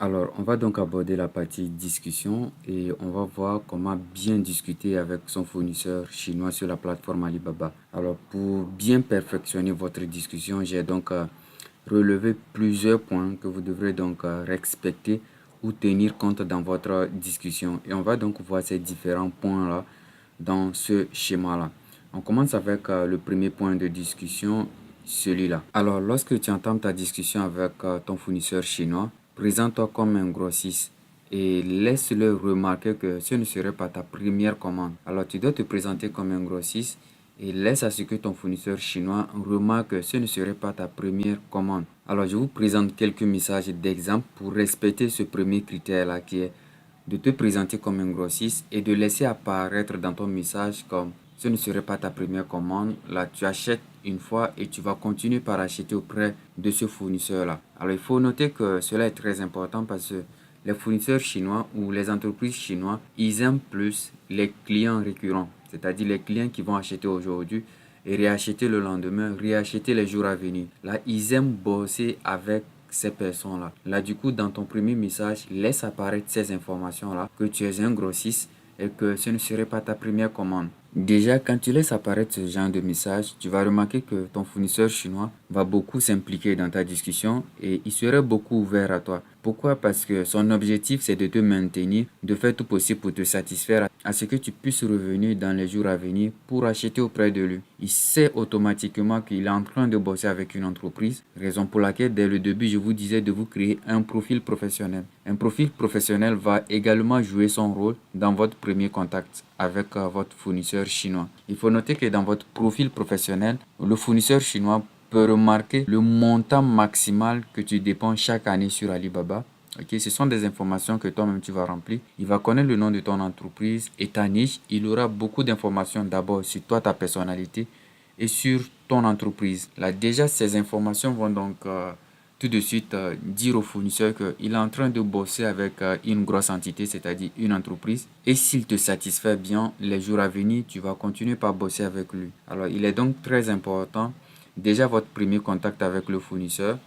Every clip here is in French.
Alors, on va donc aborder la partie discussion et on va voir comment bien discuter avec son fournisseur chinois sur la plateforme Alibaba. Alors, pour bien perfectionner votre discussion, j'ai donc relevé plusieurs points que vous devrez donc respecter ou tenir compte dans votre discussion. Et on va donc voir ces différents points-là dans ce schéma-là. On commence avec le premier point de discussion, celui-là. Alors, lorsque tu entends ta discussion avec ton fournisseur chinois, présente-toi comme un grossiste et laisse-le remarquer que ce ne serait pas ta première commande. Alors, tu dois te présenter comme un grossiste et laisse à ce que ton fournisseur chinois remarque que ce ne serait pas ta première commande. Alors, je vous présente quelques messages d'exemple pour respecter ce premier critère-là qui est de te présenter comme un grossiste et de laisser apparaître dans ton message comme ce ne serait pas ta première commande. Là, tu achètes une fois et tu vas continuer par acheter auprès de ce fournisseur-là. Alors, il faut noter que cela est très important parce que les fournisseurs chinois ou les entreprises chinoises, ils aiment plus les clients récurrents, c'est-à-dire les clients qui vont acheter aujourd'hui et réacheter le lendemain, réacheter les jours à venir. Là, ils aiment bosser avec ces personnes-là. Là, du coup, dans ton premier message, laisse apparaître ces informations-là, que tu es un grossiste et que ce ne serait pas ta première commande. Déjà, quand tu laisses apparaître ce genre de message, tu vas remarquer que ton fournisseur chinois va beaucoup s'impliquer dans ta discussion et il serait beaucoup ouvert à toi. Pourquoi? Parce que son objectif, c'est de te maintenir, de faire tout possible pour te satisfaire à ce que tu puisses revenir dans les jours à venir pour acheter auprès de lui. Il sait automatiquement qu'il est en train de bosser avec une entreprise, raison pour laquelle dès le début, je vous disais de vous créer un profil professionnel. Un profil professionnel va également jouer son rôle dans votre premier contact avec votre fournisseur chinois. Il faut noter que dans votre profil professionnel, le fournisseur chinois peut remarquer le montant maximal que tu dépenses chaque année sur Alibaba. Ok, ce sont des informations que toi-même tu vas remplir. Il va connaître le nom de ton entreprise et ta niche. Il aura beaucoup d'informations d'abord sur toi, ta personnalité et sur ton entreprise. Là, déjà, ces informations vont donc tout de suite dire au fournisseur qu'il est en train de bosser avec une grosse entité, c'est-à-dire une entreprise. Et s'il te satisfait bien, les jours à venir, tu vas continuer par bosser avec lui. Alors, il est donc très important, déjà votre premier contact avec le fournisseur,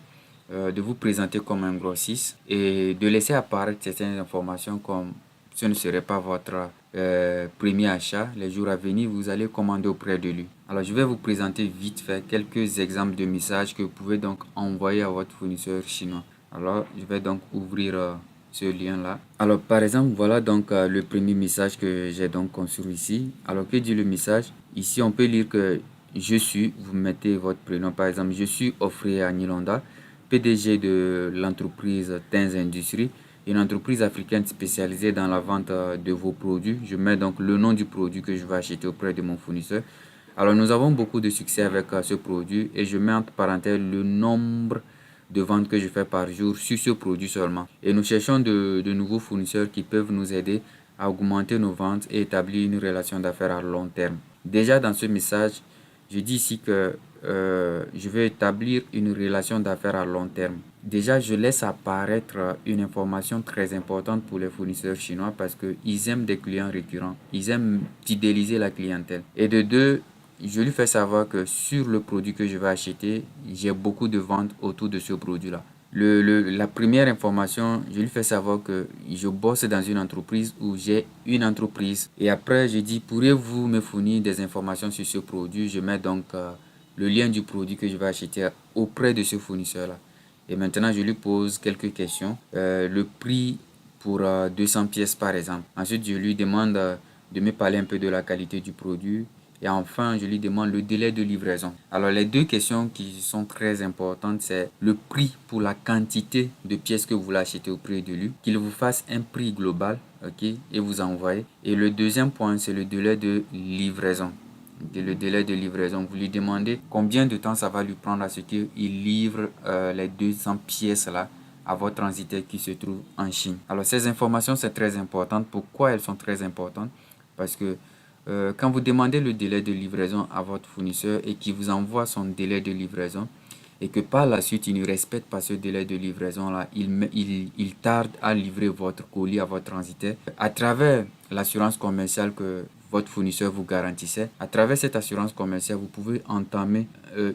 de vous présenter comme un grossiste et de laisser apparaître certaines informations comme ce ne serait pas votre premier achat. Les jours à venir, vous allez commander auprès de lui. Alors, je vais vous présenter vite fait quelques exemples de messages que vous pouvez donc envoyer à votre fournisseur chinois. Alors, je vais donc ouvrir ce lien-là. Alors, par exemple, voilà donc le premier message que j'ai donc construit ici. Alors, que dit le message? Ici, on peut lire que je suis, vous mettez votre prénom, par exemple, je suis Offrey Nilonda, PDG de l'entreprise Tens Industries, une entreprise africaine spécialisée dans la vente de vos produits. Je mets donc le nom du produit que je vais acheter auprès de mon fournisseur. Alors, nous avons beaucoup de succès avec ce produit et je mets entre parenthèses le nombre de ventes que je fais par jour sur ce produit seulement. Et nous cherchons de nouveaux fournisseurs qui peuvent nous aider à augmenter nos ventes et établir une relation d'affaires à long terme. Déjà dans ce message, je dis ici que je vais établir une relation d'affaires à long terme. Déjà, je laisse apparaître une information très importante pour les fournisseurs chinois parce qu'ils aiment des clients récurrents. Ils aiment fidéliser la clientèle. Et de deux, je lui fais savoir que sur le produit que je vais acheter, j'ai beaucoup de ventes autour de ce produit-là. La première information, je lui fais savoir que je bosse dans une entreprise ou j'ai une entreprise. Et après, je dis, pourriez-vous me fournir des informations sur ce produit? Je mets donc le lien du produit que je vais acheter auprès de ce fournisseur-là. Et maintenant, je lui pose quelques questions. Le prix pour 200 pièces, par exemple. Ensuite, je lui demande de me parler un peu de la qualité du produit. Et enfin, je lui demande le délai de livraison. Alors, les deux questions qui sont très importantes, c'est le prix pour la quantité de pièces que vous voulez acheter auprès de lui, qu'il vous fasse un prix global, ok, et vous envoyez. Et le deuxième point, c'est le délai de livraison. Le délai de livraison, vous lui demandez combien de temps ça va lui prendre à ce qu'il livre les 200 pièces là à votre transitaire qui se trouve en Chine. Alors, ces informations, c'est très important. Pourquoi elles sont très importantes? Parce que quand vous demandez le délai de livraison à votre fournisseur et qu'il vous envoie son délai de livraison et que par la suite il ne respecte pas ce délai de livraison là, il tarde à livrer votre colis à votre transitaire, à travers l'assurance commerciale que votre fournisseur vous garantissait. À travers cette assurance commerciale, vous pouvez entamer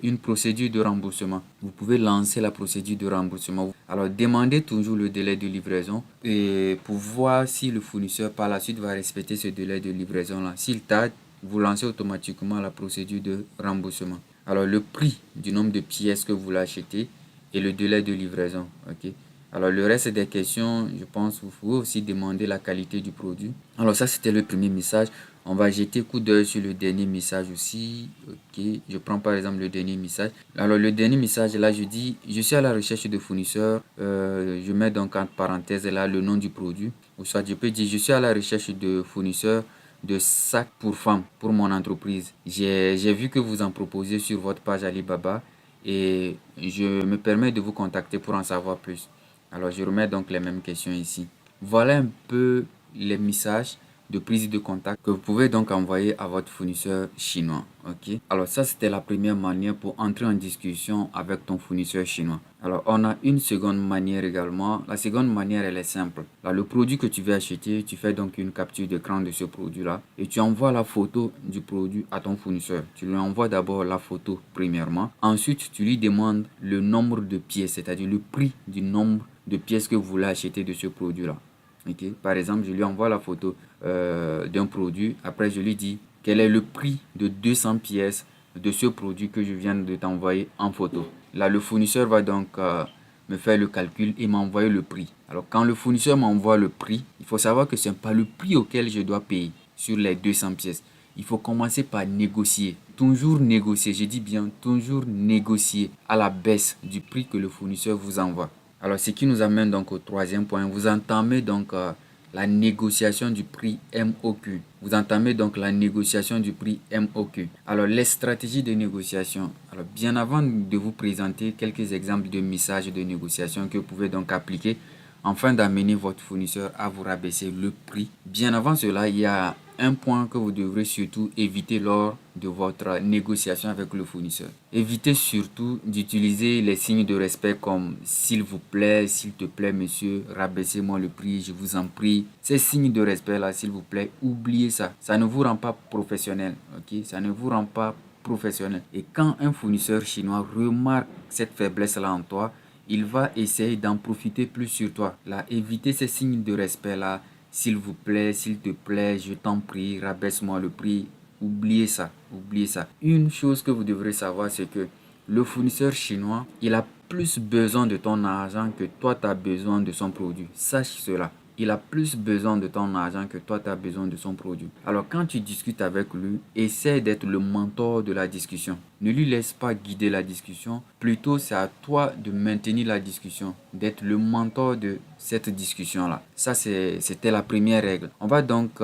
une procédure de remboursement. Vous pouvez lancer la procédure de remboursement. Alors, demandez toujours le délai de livraison et pour voir si le fournisseur par la suite va respecter ce délai de livraison-là. S'il tarde, vous lancez automatiquement la procédure de remboursement. Alors, le prix du nombre de pièces que vous l'achetez et le délai de livraison. Ok. Alors, le reste des questions, je pense, vous pouvez aussi demander la qualité du produit. Alors, ça, c'était le premier message. On va jeter coup d'œil sur le dernier message aussi. Ok, je prends par exemple le dernier message. Alors, le dernier message, là, je dis, je suis à la recherche de fournisseurs. Je mets donc entre parenthèses là le nom du produit. Ou soit, je peux dire, je suis à la recherche de fournisseurs de sacs pour femmes pour mon entreprise. J'ai vu que vous en proposez sur votre page Alibaba et je me permets de vous contacter pour en savoir plus. Alors, je remets donc les mêmes questions ici. Voilà un peu les messages de prise de contact que vous pouvez donc envoyer à votre fournisseur chinois. Ok. Alors, ça, c'était la première manière pour entrer en discussion avec ton fournisseur chinois. Alors, on a une seconde manière également. La seconde manière, elle est simple. Là, le produit que tu veux acheter, tu fais donc une capture d'écran de ce produit-là et tu envoies la photo du produit à ton fournisseur. Tu lui envoies d'abord la photo premièrement. Ensuite, tu lui demandes le nombre de pièces, c'est-à-dire le prix du nombre de pièces que vous voulez acheter de ce produit-là. Okay. Par exemple, je lui envoie la photo d'un produit. Après, je lui dis quel est le prix de 200 pièces de ce produit que je viens de t'envoyer en photo. Là, le fournisseur va donc me faire le calcul et m'envoyer le prix. Alors, quand le fournisseur m'envoie le prix, il faut savoir que ce n'est pas le prix auquel je dois payer sur les 200 pièces. Il faut commencer par négocier. Toujours négocier, je dis bien toujours négocier à la baisse du prix que le fournisseur vous envoie. Alors, ce qui nous amène donc au troisième point. Vous entamez donc la négociation du prix MOQ. Vous entamez donc la négociation du prix MOQ. Alors, les stratégies de négociation. Alors, bien avant de vous présenter quelques exemples de messages de négociation que vous pouvez donc appliquer afin d'amener votre fournisseur à vous rabaisser le prix. Bien avant cela, il y a un point que vous devrez surtout éviter lors de votre négociation avec le fournisseur. Évitez surtout d'utiliser les signes de respect comme s'il vous plaît, s'il te plaît monsieur, rabaissez-moi le prix, je vous en prie. Ces signes de respect là, s'il vous plaît, oubliez ça. Ça ne vous rend pas professionnel, ok? Ça ne vous rend pas professionnel. Et quand un fournisseur chinois remarque cette faiblesse là en toi, il va essayer d'en profiter plus sur toi. Là, évitez ces signes de respect là. S'il vous plaît, s'il te plaît, je t'en prie, rabaisse-moi le prix. Oubliez ça, oubliez ça. Une chose que vous devrez savoir, c'est que le fournisseur chinois, il a plus besoin de ton argent que toi, tu as besoin de son produit. Sache cela. Il a plus besoin de ton argent que toi, tu as besoin de son produit. Alors, quand tu discutes avec lui, essaie d'être le mentor de la discussion. Ne lui laisse pas guider la discussion. Plutôt, c'est à toi de maintenir la discussion, d'être le mentor de cette discussion-là. Ça, c'était la première règle. On va donc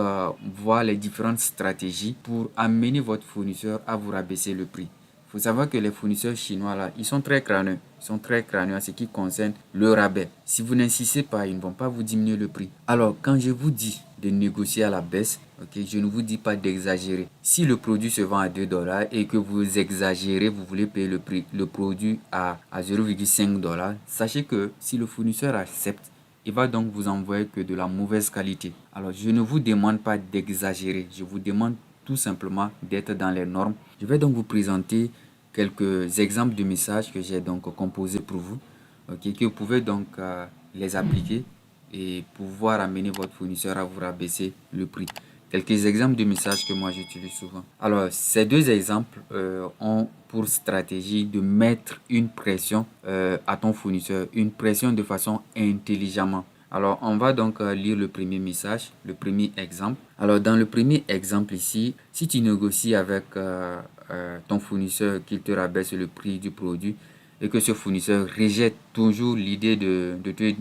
voir les différentes stratégies pour amener votre fournisseur à vous rabaisser le prix. Il faut savoir que les fournisseurs chinois, là, ils sont très crâneux. Ils sont très crâneux en ce qui concerne le rabais. Si vous n'insistez pas, ils ne vont pas vous diminuer le prix. Alors, quand je vous dis de négocier à la baisse, ok, je ne vous dis pas d'exagérer. Si le produit se vend à 2 dollars et que vous exagérez, vous voulez payer le produit à 0,5 dollars, sachez que si le fournisseur accepte, il va donc vous envoyer que de la mauvaise qualité. Alors, je ne vous demande pas d'exagérer. Je vous demande tout simplement d'être dans les normes. Je vais donc vous présenter quelques exemples de messages que j'ai donc composés pour vous, ok, que vous pouvez donc les appliquer et pouvoir amener votre fournisseur à vous rabaisser le prix. Quelques exemples de messages que moi j'utilise souvent. Alors, ces deux exemples ont pour stratégie de mettre une pression à ton fournisseur, une pression de façon intelligemment. Alors, on va donc lire le premier message, le premier exemple. Alors, dans le premier exemple ici, si tu négocies avec ton fournisseur qu'il te rabaisse le prix du produit et que ce fournisseur rejette toujours l'idée de te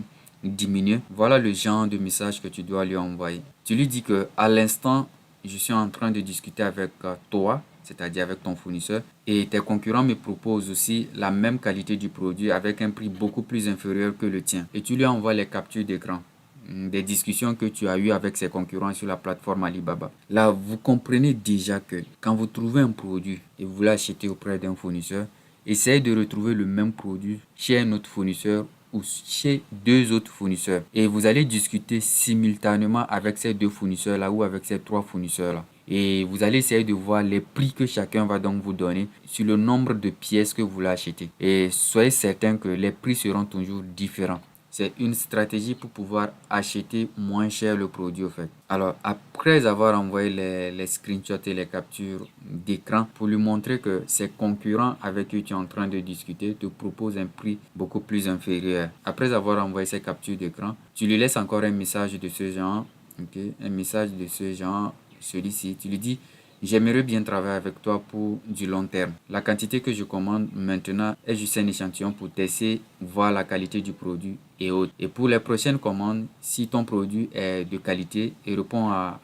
diminuer, voilà le genre de message que tu dois lui envoyer. Tu lui dis que à l'instant, je suis en train de discuter avec toi, c'est-à-dire avec ton fournisseur, et tes concurrents me proposent aussi la même qualité du produit avec un prix beaucoup plus inférieur que le tien. Et tu lui envoies les captures d'écran des discussions que tu as eues avec ses concurrents sur la plateforme Alibaba. Là, vous comprenez déjà que quand vous trouvez un produit et vous voulez acheter auprès d'un fournisseur, essayez de retrouver le même produit chez un autre fournisseur ou chez deux autres fournisseurs. Et vous allez discuter simultanément avec ces deux fournisseurs-là ou avec ces trois fournisseurs-là. et vous allez essayer de voir les prix que chacun va donc vous donner sur le nombre de pièces que vous voulez acheter. Et soyez certain que les prix seront toujours différents. C'est une stratégie pour pouvoir acheter moins cher le produit au fait. Alors, après avoir envoyé les screenshots et les captures d'écran pour lui montrer que ses concurrents avec qui tu es en train de discuter te proposent un prix beaucoup plus inférieur. Après avoir envoyé ces captures d'écran, tu lui laisses encore un message de ce genre. Un message de ce genre, celui-ci. Tu lui dis: j'aimerais bien travailler avec toi pour du long terme. La quantité que je commande maintenant est juste un échantillon pour tester, voir la qualité du produit et autres. Et pour les prochaines commandes, si ton produit est de qualité et répond à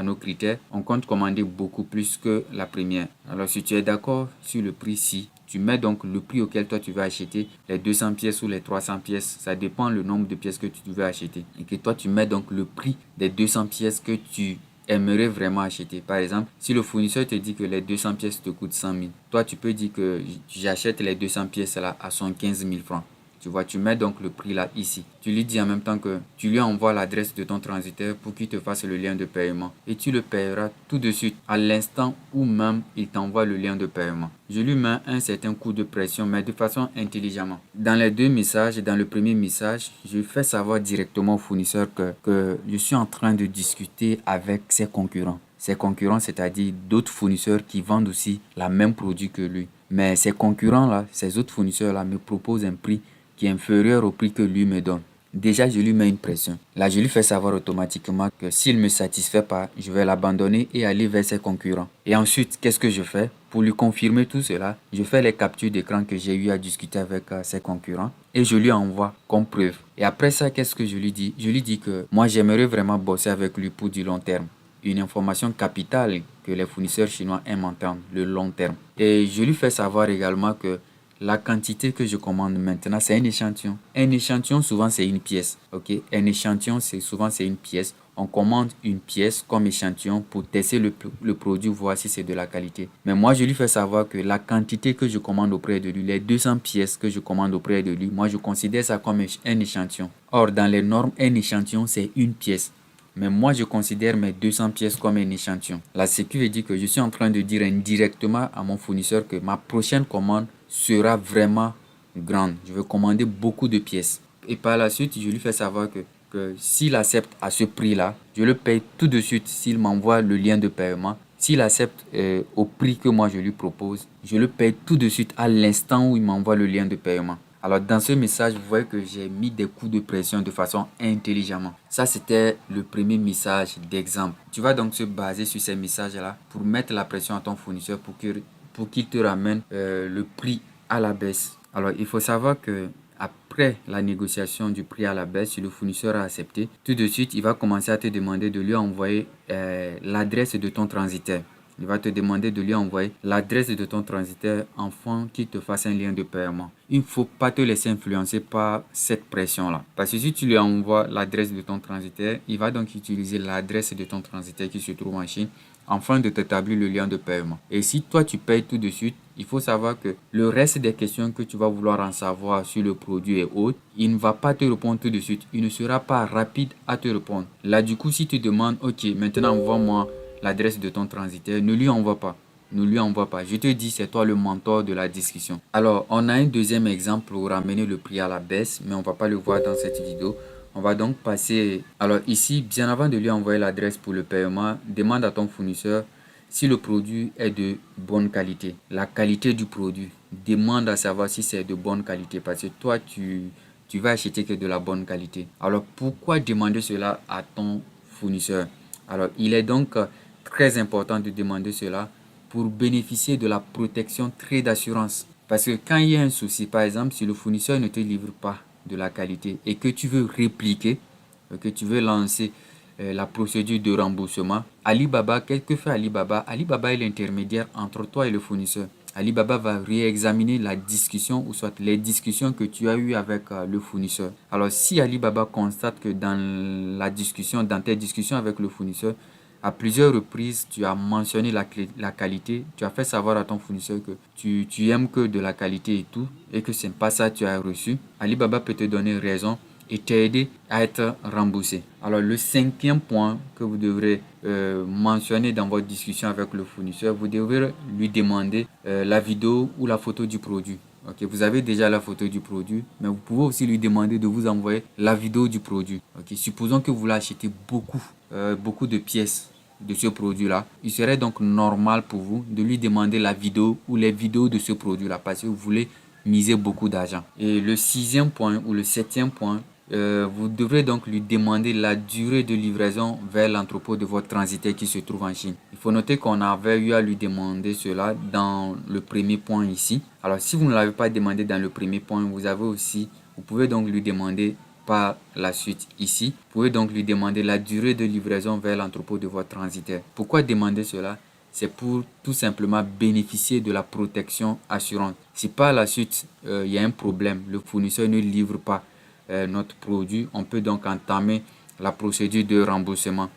nos critères, on compte commander beaucoup plus que la première. Alors si tu es d'accord sur le prix, si tu mets donc le prix auquel toi tu vas acheter les 200 pièces ou les 300 pièces, ça dépend le nombre de pièces que tu veux acheter. Et que toi tu mets donc le prix des 200 pièces que tu aimerais vraiment acheter. Par exemple, si le fournisseur te dit que les 200 pièces te coûtent 100 000, toi tu peux dire que j'achète les 200 pièces là à 115 000 francs. Tu vois, tu mets donc le prix là ici. Tu lui dis en même temps que tu lui envoies l'adresse de ton transitaire pour qu'il te fasse le lien de paiement. Et tu le payeras tout de suite, à l'instant où même il t'envoie le lien de paiement. Je lui mets un certain coup de pression, mais de façon intelligemment. Dans les deux messages, dans le premier message, je fais savoir directement au fournisseur que je suis en train de discuter avec ses concurrents. Ses concurrents, c'est-à-dire d'autres fournisseurs qui vendent aussi la même produit que lui. Mais ces concurrents-là, ces autres fournisseurs-là me proposent un prix qui est inférieur au prix que lui me donne. Déjà, je lui mets une pression. Là, je lui fais savoir automatiquement que s'il ne me satisfait pas, je vais l'abandonner et aller vers ses concurrents. Et ensuite, qu'est-ce que je fais? Pour lui confirmer tout cela, je fais les captures d'écran que j'ai eu à discuter avec ses concurrents et je lui envoie comme preuve. Et après ça, qu'est-ce que je lui dis? Je lui dis que moi, j'aimerais vraiment bosser avec lui pour du long terme. Une information capitale que les fournisseurs chinois aiment entendre, le long terme. Et je lui fais savoir également que la quantité que je commande maintenant, c'est un échantillon. Un échantillon, souvent, c'est une pièce. Ok? Un échantillon, souvent, c'est une pièce. On commande une pièce comme échantillon pour tester le produit, voir si c'est de la qualité. Mais moi, je lui fais savoir que la quantité que je commande auprès de lui, les 200 pièces que je commande auprès de lui, moi, je considère ça comme un échantillon. Or, dans les normes, un échantillon, c'est une pièce. Mais moi, je considère mes 200 pièces comme un échantillon. Là, ce qui veut dire que je suis en train de dire indirectement à mon fournisseur que ma prochaine commande sera vraiment grande. Je vais commander beaucoup de pièces. Et par la suite, je lui fais savoir que s'il accepte à ce prix-là, je le paye tout de suite s'il m'envoie le lien de paiement. S'il accepte au prix que moi je lui propose, je le paye tout de suite à l'instant où il m'envoie le lien de paiement. Alors dans ce message, vous voyez que j'ai mis des coups de pression de façon intelligemment. Ça, c'était le premier message d'exemple. Tu vas donc se baser sur ces messages-là pour mettre la pression à ton fournisseur pour qu'il te ramène le prix à la baisse. Alors, il faut savoir que après la négociation du prix à la baisse, si le fournisseur a accepté, tout de suite, il va commencer à te demander de lui envoyer l'adresse de ton transitaire. Il va te demander de lui envoyer l'adresse de ton transitaire afin qu'il te fasse un lien de paiement. Il ne faut pas te laisser influencer par cette pression-là. Parce que si tu lui envoies l'adresse de ton transitaire, il va donc utiliser l'adresse de ton transitaire qui se trouve en Chine afin de t'établir le lien de paiement. Et si toi tu payes tout de suite, il faut savoir que le reste des questions que tu vas vouloir en savoir sur le produit et autres, il ne va pas te répondre tout de suite. Il ne sera pas rapide à te répondre. Là, du coup, si tu demandes, ok, maintenant envoie-moi l'adresse de ton transitaire, ne lui envoie pas. Ne lui envoie pas. Je te dis, c'est toi le mentor de la discussion. Alors, on a un deuxième exemple pour ramener le prix à la baisse, mais on ne va pas le voir dans cette vidéo. On va donc passer. Alors ici, bien avant de lui envoyer l'adresse pour le paiement, demande à ton fournisseur si le produit est de bonne qualité. La qualité du produit. Demande à savoir si c'est de bonne qualité parce que toi, tu vas acheter que de la bonne qualité. Alors pourquoi demander cela à ton fournisseur? Alors il est donc très important de demander cela pour bénéficier de la protection trait d'assurance. Parce que quand il y a un souci, par exemple, si le fournisseur ne te livre pas de la qualité et que tu veux répliquer, que tu veux lancer la procédure de remboursement, Alibaba, qu'est-ce que fait Alibaba? Alibaba est l'intermédiaire entre toi et le fournisseur. Alibaba va réexaminer la discussion ou soit les discussions que tu as eues avec le fournisseur. Alors si Alibaba constate que dans tes discussions avec le fournisseur, à plusieurs reprises, tu as mentionné la qualité, tu as fait savoir à ton fournisseur que tu aimes que de la qualité et tout, et que ce n'est pas ça que tu as reçu. Alibaba peut te donner raison et t'aider à être remboursé. Alors le cinquième point que vous devrez mentionner dans votre discussion avec le fournisseur, vous devrez lui demander la vidéo ou la photo du produit. Ok, vous avez déjà la photo du produit, mais vous pouvez aussi lui demander de vous envoyer la vidéo du produit. Ok, supposons que vous voulez acheter beaucoup de pièces de ce produit-là. Il serait donc normal pour vous de lui demander la vidéo ou les vidéos de ce produit-là parce que vous voulez miser beaucoup d'argent. Et le sixième point ou le septième point, vous devrez donc lui demander la durée de livraison vers l'entrepôt de votre transitaire qui se trouve en Chine. Il faut noter qu'on avait eu à lui demander cela dans le premier point ici. Alors si vous ne l'avez pas demandé dans le premier point, vous pouvez donc lui demander par la suite ici. Vous pouvez donc lui demander la durée de livraison vers l'entrepôt de votre transitaire. Pourquoi demander cela? C'est pour tout simplement bénéficier de la protection assurante. Si par la suite, il y a un problème, le fournisseur ne livre pas notre produit, on peut donc entamer la procédure de remboursement.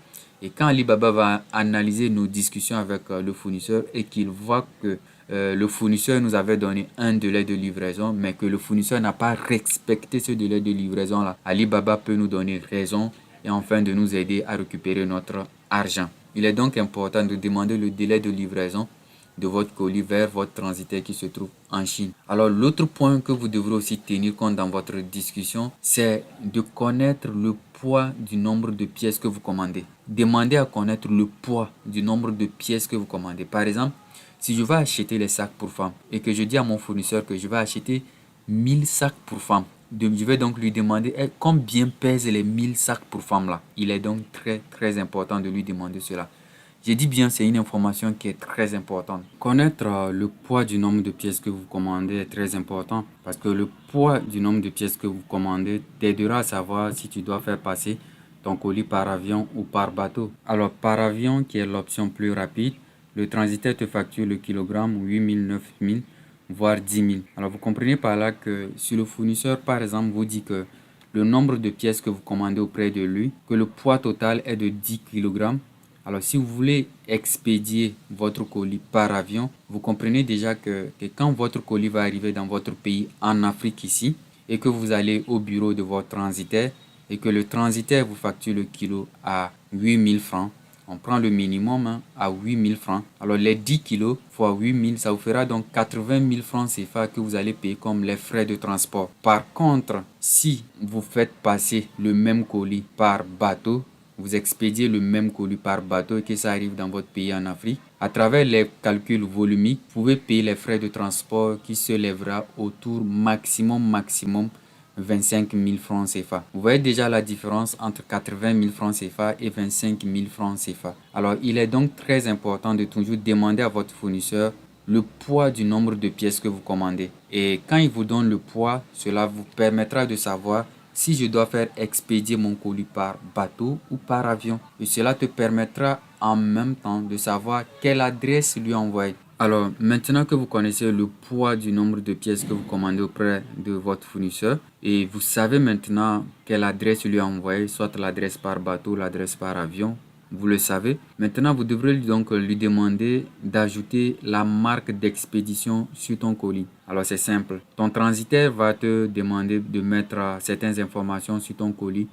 Et quand Alibaba va analyser nos discussions avec le fournisseur et qu'il voit que le fournisseur nous avait donné un délai de livraison, mais que le fournisseur n'a pas respecté ce délai de livraison-là, Alibaba peut nous donner raison et enfin de nous aider à récupérer notre argent. Il est donc important de demander le délai de livraison de votre colis vers votre transitaire qui se trouve en Chine. Alors l'autre point que vous devrez aussi tenir compte dans votre discussion, c'est de connaître le poids du nombre de pièces que vous commandez. Demandez à connaître le poids du nombre de pièces que vous commandez. Par exemple, si je vais acheter les sacs pour femmes et que je dis à mon fournisseur que je vais acheter 1000 sacs pour femmes, je vais donc lui demander combien pèsent les 1000 sacs pour femmes là. Il est donc très important de lui demander cela. J'ai dit bien, c'est une information qui est très importante. Connaître le poids du nombre de pièces que vous commandez est très important parce que le poids du nombre de pièces que vous commandez t'aidera à savoir si tu dois faire passer ton colis par avion ou par bateau. Alors par avion, qui est l'option plus rapide, le transitaire te facture le kilogramme 8000, 9000, voire 10 000. Alors vous comprenez par là que si le fournisseur par exemple vous dit que le nombre de pièces que vous commandez auprès de lui, que le poids total est de 10 kg, alors si vous voulez expédier votre colis par avion, vous comprenez déjà que quand votre colis va arriver dans votre pays en Afrique ici et que vous allez au bureau de votre transitaire et que le transitaire vous facture le kilo à 8000 francs, on prend le minimum à 8000 francs. Alors les 10 kilos fois 8000, ça vous fera donc 80 000 francs CFA que vous allez payer comme les frais de transport. Par contre, si vous faites passer le même colis par bateau, vous expédiez le même colis par bateau et que ça arrive dans votre pays en Afrique, à travers les calculs volumiques, vous pouvez payer les frais de transport qui se lèvera autour maximum 25 000 francs CFA. Vous voyez déjà la différence entre 80 000 francs CFA et 25 000 francs CFA. Alors, il est donc très important de toujours demander à votre fournisseur le poids du nombre de pièces que vous commandez. Et quand il vous donne le poids, cela vous permettra de savoir si je dois faire expédier mon colis par bateau ou par avion. Et cela te permettra en même temps de savoir quelle adresse lui envoyer. Alors, maintenant que vous connaissez le poids du nombre de pièces que vous commandez auprès de votre fournisseur et vous savez maintenant quelle adresse lui envoyer, soit l'adresse par bateau, l'adresse par avion, vous le savez. Maintenant, vous devrez donc lui demander d'ajouter la marque d'expédition sur ton colis. Alors, c'est simple. Ton transitaire va te demander de mettre certaines informations sur ton colis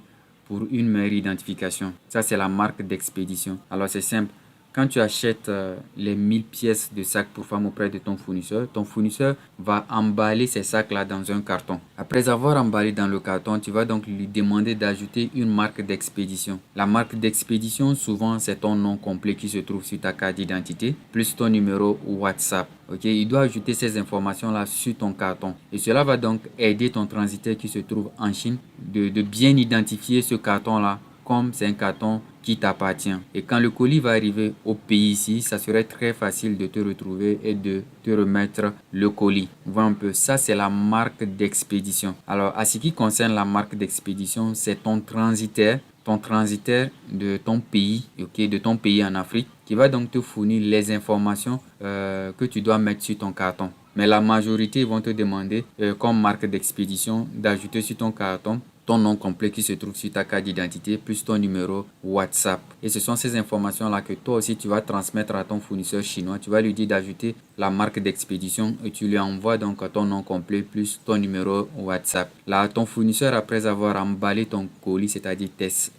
pour une meilleure identification. Ça, c'est la marque d'expédition. Alors, c'est simple. Quand tu achètes les 1000 pièces de sacs pour femmes auprès de ton fournisseur va emballer ces sacs-là dans un carton. Après avoir emballé dans le carton, tu vas donc lui demander d'ajouter une marque d'expédition. La marque d'expédition, souvent, c'est ton nom complet qui se trouve sur ta carte d'identité, plus ton numéro WhatsApp. Ok, il doit ajouter ces informations-là sur ton carton. Et cela va donc aider ton transitaire qui se trouve en Chine de bien identifier ce carton-là comme c'est un carton qui t'appartient. Et quand le colis va arriver au pays ici, ça serait très facile de te retrouver et de te remettre le colis. Voilà un peu, ça c'est la marque d'expédition. Alors, à ce qui concerne la marque d'expédition, c'est ton transitaire de ton pays, ok, de ton pays en Afrique, qui va donc te fournir les informations que tu dois mettre sur ton carton. Mais la majorité vont te demander, comme marque d'expédition, d'ajouter sur ton carton ton nom complet qui se trouve sur ta carte d'identité, plus ton numéro WhatsApp. Et ce sont ces informations-là que toi aussi tu vas transmettre à ton fournisseur chinois. Tu vas lui dire d'ajouter la marque d'expédition et tu lui envoies donc ton nom complet plus ton numéro WhatsApp. Là, ton fournisseur, après avoir emballé ton colis, c'est-à-dire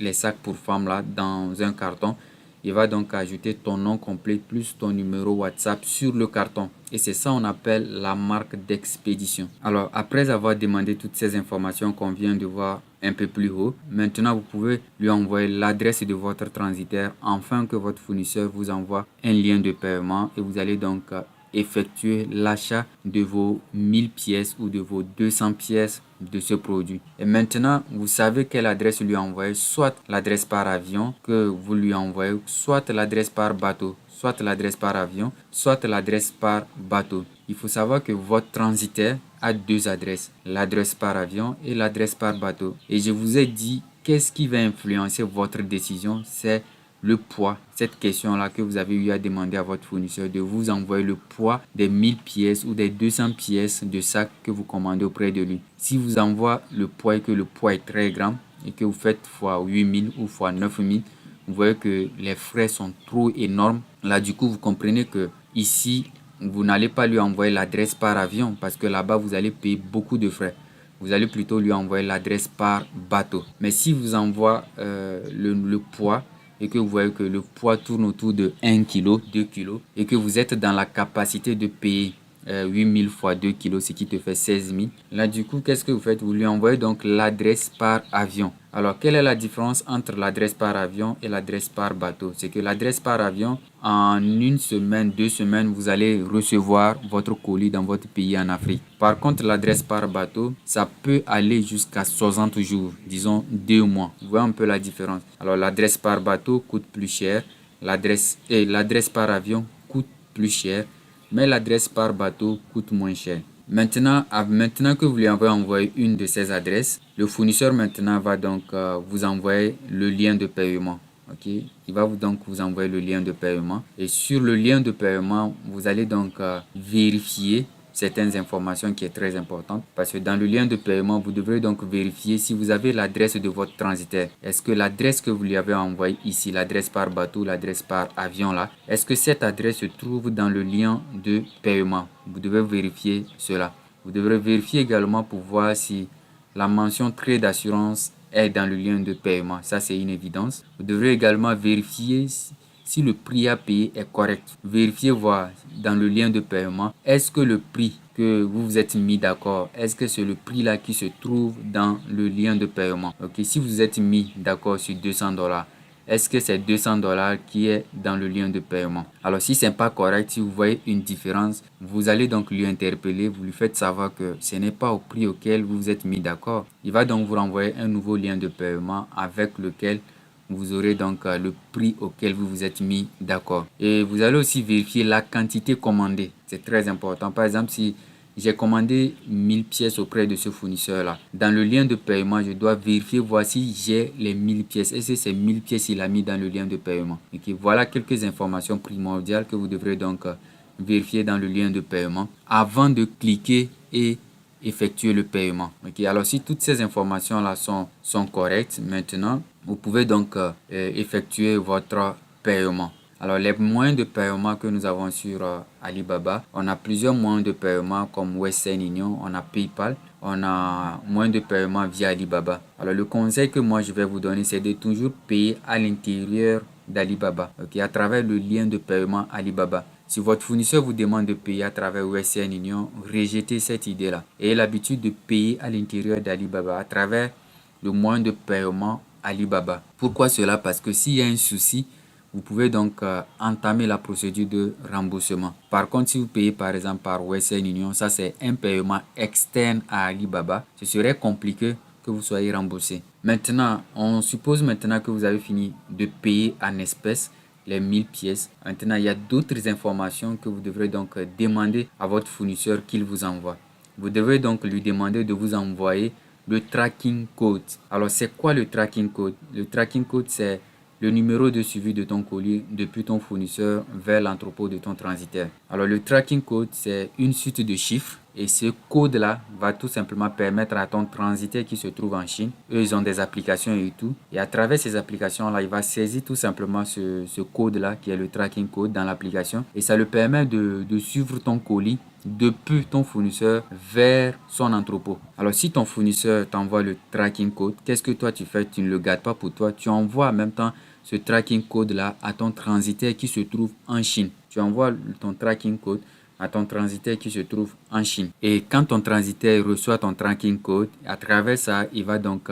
les sacs pour femmes là, dans un carton, il va donc ajouter ton nom complet plus ton numéro WhatsApp sur le carton. Et c'est ça on appelle la marque d'expédition. Alors, après avoir demandé toutes ces informations qu'on vient de voir un peu plus haut, maintenant vous pouvez lui envoyer l'adresse de votre transitaire afin que votre fournisseur vous envoie un lien de paiement et vous allez donc effectuer l'achat de vos 1000 pièces ou de vos 200 pièces de ce produit. Et maintenant, vous savez quelle adresse lui envoyer, soit l'adresse par avion que vous lui envoyez, soit l'adresse par bateau, soit l'adresse par avion, soit l'adresse par bateau. Il faut savoir que votre transitaire a deux adresses, l'adresse par avion et l'adresse par bateau. Et je vous ai dit, qu'est-ce qui va influencer votre décision? C'est le poids. Cette question-là que vous avez eu à demander à votre fournisseur de vous envoyer le poids des 1000 pièces ou des 200 pièces de sac que vous commandez auprès de lui. Si vous envoie le poids et que le poids est très grand et que vous faites fois 8000 ou fois 9000, vous voyez que les frais sont trop énormes. Là, du coup, vous comprenez que ici, vous n'allez pas lui envoyer l'adresse par avion parce que là-bas, vous allez payer beaucoup de frais. Vous allez plutôt lui envoyer l'adresse par bateau. Mais si vous envoie le poids et que vous voyez que le poids tourne autour de 1 kg, 2 kg et que vous êtes dans la capacité de payer 8000 fois 2 kg, ce qui te fait 16 000. Là, du coup, qu'est-ce que vous faites? Vous lui envoyez donc l'adresse par avion. Alors, quelle est la différence entre l'adresse par avion et l'adresse par bateau? C'est que l'adresse par avion, en une semaine, 2 semaines, vous allez recevoir votre colis dans votre pays en Afrique. Par contre, l'adresse par bateau, ça peut aller jusqu'à 60 jours, disons 2 mois. Vous voyez un peu la différence. Alors, l'adresse par bateau coûte plus cher. L'adresse par avion coûte plus cher. Mais l'adresse par bateau coûte moins cher. Maintenant que vous lui avez envoyé une de ces adresses, le fournisseur maintenant va donc vous envoyer le lien de paiement. Ok, il va donc vous envoyer le lien de paiement. Et sur le lien de paiement, vous allez donc vérifier certaines informations qui est très importante parce que dans le lien de paiement, vous devrez donc vérifier si vous avez l'adresse de votre transitaire. Est-ce que l'adresse que vous lui avez envoyée ici, l'adresse par bateau, l'adresse par avion là, est-ce que cette adresse se trouve dans le lien de paiement? Vous devez vérifier cela. Vous devrez vérifier également pour voir si la mention trait d'assurance est dans le lien de paiement. Ça, c'est une évidence. Vous devrez également vérifier si le prix à payer est correct. Vérifiez voir dans le lien de paiement, est-ce que le prix que vous vous êtes mis d'accord, est-ce que c'est le prix là qui se trouve dans le lien de paiement? Ok, si vous êtes mis d'accord sur 200$, est-ce que c'est 200$ qui est dans le lien de paiement? Alors si c'est pas correct, si vous voyez une différence, vous allez donc lui interpeller, vous lui faites savoir que ce n'est pas au prix auquel vous vous êtes mis d'accord. Il va donc vous renvoyer un nouveau lien de paiement avec lequel vous aurez donc le prix auquel vous vous êtes mis d'accord. Et vous allez aussi vérifier la quantité commandée. C'est très important. Par exemple, si j'ai commandé 1000 pièces auprès de ce fournisseur-là, dans le lien de paiement, je dois vérifier, voir si j'ai les 1000 pièces. Est-ce que ces 1000 pièces, il a mis dans le lien de paiement? Okay. Voilà quelques informations primordiales que vous devrez donc vérifier dans le lien de paiement avant de cliquer et effectuer le paiement. Okay. Alors, si toutes ces informations-là sont correctes, maintenant, vous pouvez donc effectuer votre paiement. Alors, les moyens de paiement que nous avons sur Alibaba, on a plusieurs moyens de paiement comme Western Union, on a PayPal, on a moyen de paiement via Alibaba. Alors, le conseil que moi je vais vous donner, c'est de toujours payer à l'intérieur d'Alibaba, okay, à travers le lien de paiement Alibaba. Si votre fournisseur vous demande de payer à travers Western Union, rejetez cette idée-là. Ayez l'habitude de payer à l'intérieur d'Alibaba à travers le moyen de paiement Alibaba. Pourquoi cela? Parce que s'il y a un souci, vous pouvez donc entamer la procédure de remboursement. Par contre, si vous payez par exemple par Western Union, ça c'est un paiement externe à Alibaba, ce serait compliqué que vous soyez remboursé. Maintenant, on suppose maintenant que vous avez fini de payer en espèces les 1000 pièces. Maintenant, il y a d'autres informations que vous devrez donc demander à votre fournisseur qu'il vous envoie. Vous devez donc lui demander de vous envoyer le tracking code. Alors, c'est quoi le tracking code? Le tracking code, c'est le numéro de suivi de ton colis depuis ton fournisseur vers l'entrepôt de ton transitaire. Alors, le tracking code, c'est une suite de chiffres. Et ce code-là va tout simplement permettre à ton transitaire qui se trouve en Chine, eux, ils ont des applications et tout. Et à travers ces applications-là, il va saisir tout simplement ce code-là, qui est le tracking code dans l'application. Et ça lui permet de suivre ton colis depuis ton fournisseur vers son entrepôt. Alors, si ton fournisseur t'envoie le tracking code, qu'est-ce que toi tu fais? Tu ne le gardes pas pour toi. Tu envoies en même temps ce tracking code-là à ton transitaire qui se trouve en Chine. Tu envoies ton tracking code à ton transitaire qui se trouve en Chine. Et quand ton transitaire reçoit ton tracking code, à travers ça, il va donc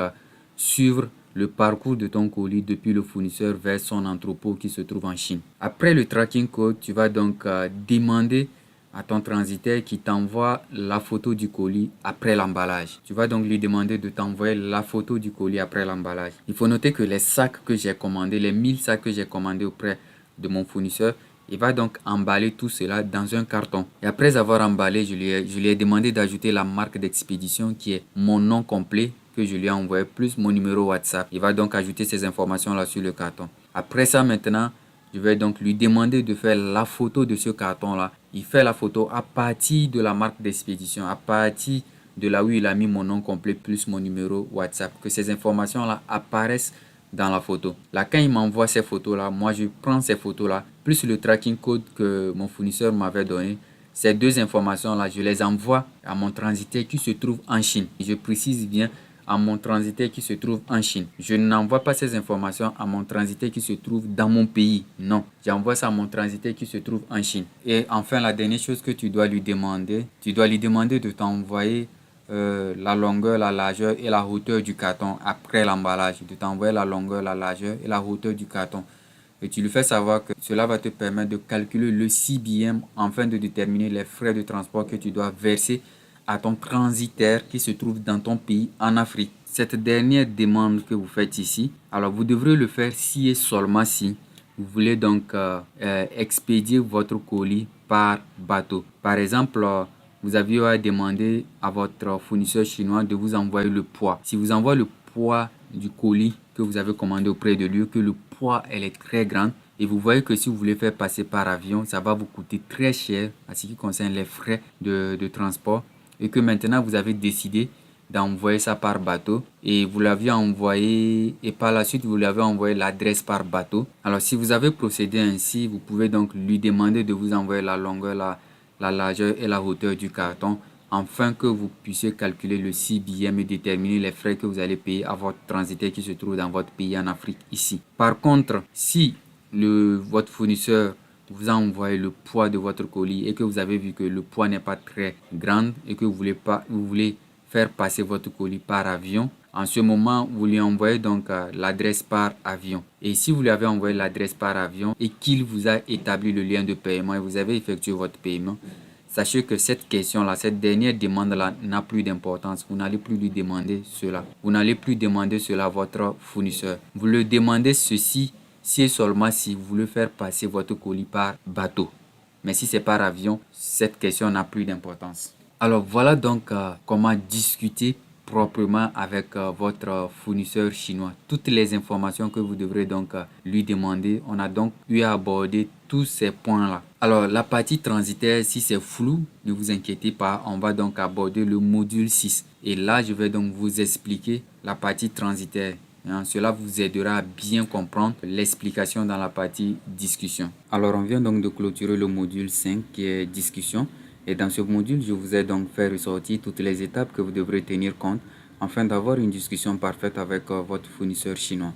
suivre le parcours de ton colis depuis le fournisseur vers son entrepôt qui se trouve en Chine. Après le tracking code, tu vas donc demander à ton transitaire qui t'envoie la photo du colis après l'emballage. Tu vas donc lui demander de t'envoyer la photo du colis après l'emballage. Il faut noter que les sacs que j'ai commandés, les 1000 sacs que j'ai commandés auprès de mon fournisseur, il va donc emballer tout cela dans un carton. Et après avoir emballé, je lui ai demandé d'ajouter la marque d'expédition qui est mon nom complet que je lui ai envoyé plus mon numéro WhatsApp. Il va donc ajouter ces informations-là sur le carton. Après ça, maintenant, je vais donc lui demander de faire la photo de ce carton-là. Il fait la photo à partir de la marque d'expédition, à partir de là où il a mis mon nom complet plus mon numéro WhatsApp. Que ces informations-là apparaissent dans la photo. Là, quand il m'envoie ces photos-là, moi, je prends ces photos-là, plus le tracking code que mon fournisseur m'avait donné. Ces deux informations-là, je les envoie à mon transitaire qui se trouve en Chine. Et je précise bien à mon transitaire qui se trouve en Chine. Je n'envoie pas ces informations à mon transitaire qui se trouve dans mon pays. Non, j'envoie ça à mon transitaire qui se trouve en Chine. Et enfin, la dernière chose que tu dois lui demander de t'envoyer la longueur, la largeur et la hauteur du carton après l'emballage. De t'envoyer la longueur, la largeur et la hauteur du carton. Et tu lui fais savoir que cela va te permettre de calculer le CBM afin de déterminer les frais de transport que tu dois verser à ton transitaire qui se trouve dans ton pays en Afrique. Cette dernière demande que vous faites ici, alors vous devrez le faire si et seulement si vous voulez donc expédier votre colis par bateau. Par exemple, vous aviez demandé à votre fournisseur chinois de vous envoyer le poids. Si vous envoyez le poids du colis que vous avez commandé auprès de lui, que le poids elle est très grande, et vous voyez que si vous voulez faire passer par avion, ça va vous coûter très cher à ce qui concerne les frais de transport, et que maintenant vous avez décidé d'envoyer ça par bateau et vous l'aviez envoyé et par la suite vous lui avez envoyé l'adresse par bateau. Alors si vous avez procédé ainsi, vous pouvez donc lui demander de vous envoyer la longueur, la largeur et la hauteur du carton afin que vous puissiez calculer le CBM et déterminer les frais que vous allez payer à votre transitaire qui se trouve dans votre pays en Afrique ici. Par contre, si votre fournisseur vous a envoyé le poids de votre colis et que vous avez vu que le poids n'est pas très grand et que vous voulez faire passer votre colis par avion, en ce moment, vous lui envoyez donc l'adresse par avion. Et si vous lui avez envoyé l'adresse par avion et qu'il vous a établi le lien de paiement et vous avez effectué votre paiement, sachez que cette question-là, cette dernière demande-là n'a plus d'importance. Vous n'allez plus lui demander cela. Vous n'allez plus demander cela à votre fournisseur. Vous le demandez ceci si et seulement si vous voulez faire passer votre colis par bateau. Mais si c'est par avion, cette question n'a plus d'importance. Alors voilà donc comment discuter proprement avec votre fournisseur chinois. Toutes les informations que vous devrez donc lui demander, on a donc eu à aborder tous ces points-là. Alors la partie transitaire, si c'est flou, ne vous inquiétez pas, on va donc aborder le module 6. Et là, je vais donc vous expliquer la partie transitaire. Cela vous aidera à bien comprendre l'explication dans la partie discussion. Alors on vient donc de clôturer le module 5 qui est discussion. Et dans ce module, je vous ai donc fait ressortir toutes les étapes que vous devrez tenir compte afin d'avoir une discussion parfaite avec votre fournisseur chinois.